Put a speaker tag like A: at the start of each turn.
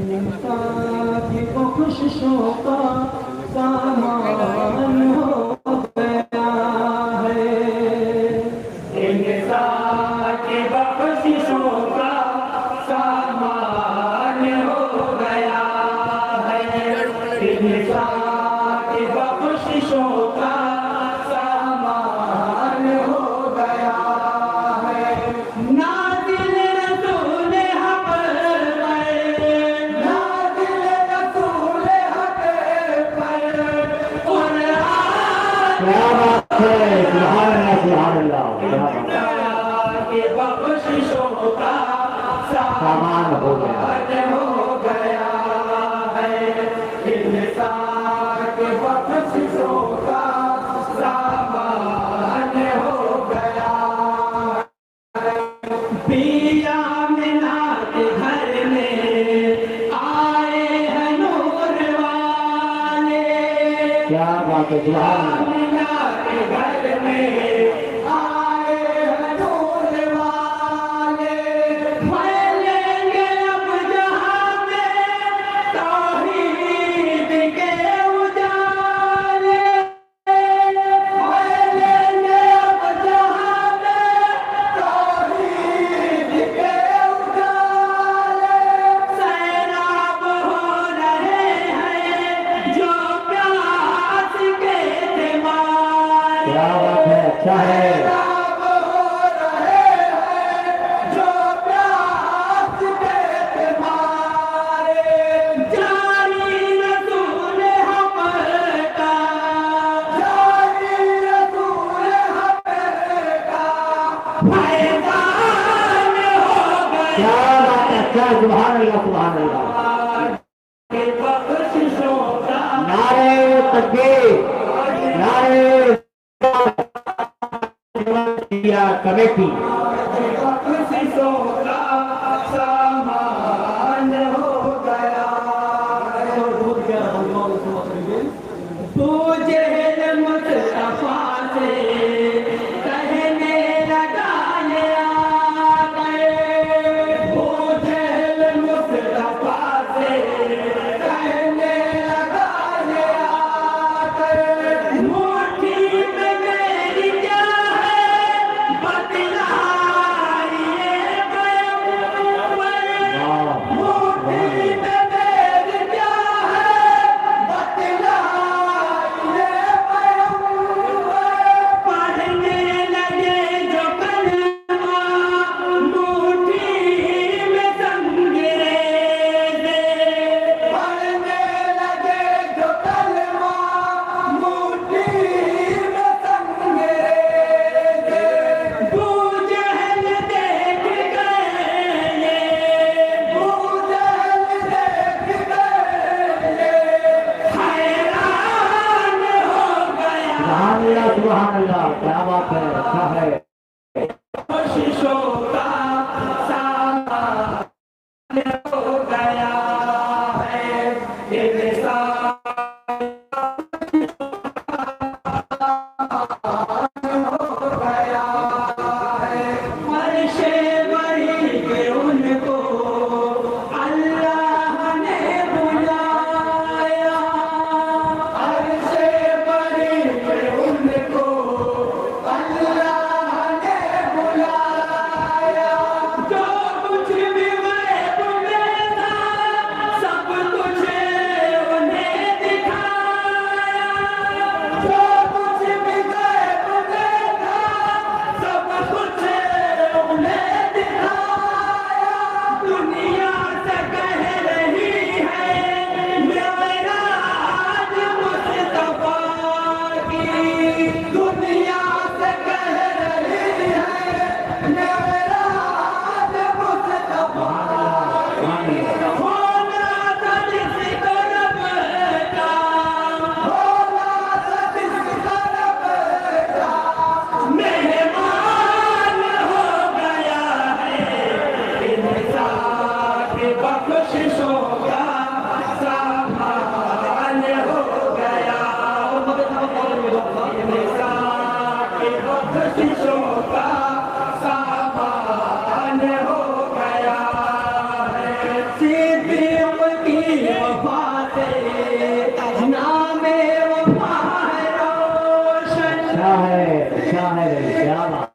A: की बख्शिशों का सामान हो गया है। इंसान की बख्शिशों का सामान हो गया है। इंसान की बख्शिशों का सामान हो गया है। नाज़िल रसूल हक़ नाज़िल रसूल हक़ पर कुरान की बख्शिशों का सामान हो गया है। इंसान की बख्शिशों का सामान हो गया है। पिया मिना के घर में आए हैं नूर वाले। क्या बात है। मिना के घर में आए हैं नूर वाले। फैलेंगे अब जहां में तौहीद के उजाले। फैलेंगे अब जहां में तौहीद के उजाले। सैलाब हो रहे हैं जो प्यास के थे मारे। क्या बात है। अच्छा है। सैलाब हो रहे हैं जो प्यास के थे मारे। जारी रसूल हक़ का जारी रसूल हक़ का फैज़ान हो गया। क्या बात है। क्या सुभान अल्लाह सुभान अल्लाह। के बख्शिशों का नारे तकबीर नारे कमेटी बख्शिशों का सामान हो गया है। पूजे मुस्तफा से कहने लगा ये आके। पूजे मुस्तफा से कहने लगा ये आके। मुट्ठी में मेरी क्या है बतलाइए पैगंबर। मुट्ठी में मेरी क्या है बतलाइए पैगंबर। पढ़ने लगे जो कलमा मुट्ठी में संगरेज़े। पढ़ने लगे जो कलमा मुट्ठी में संगरेज़े। अबू जहल देख गए अबू जहल देख गए हैरान हो गया। सुभान अल्लाह सुभान अल्लाह। क्या बात है। अच्छा है। बख्शिशों का सामान हो गया है। इंसान हो गया है। अर्शे बरी पे उनको अल्लाह ने बुलाया। अर्शे बरी पे उनको अल्लाह ने बुलाया। जो कुछ भी गैब में था सब कुछ उन्हें दिखाया। जो कुछ भी गैब में था सब कुछ उन्हें दिखाया। दुनिया से कह रही है मेराज मुस्तफा की। दुनिया से कह रही है मेराज मुस्तफा की। होना था जिस तरफ का होना था जिस तरफ का मेहमान हो गया है। इंसान की बख्शिशों का सामान हो गया। इंसान की बख्शिशों का सामान हो गया है। सिद्दीक़ है भाई, क्या बात।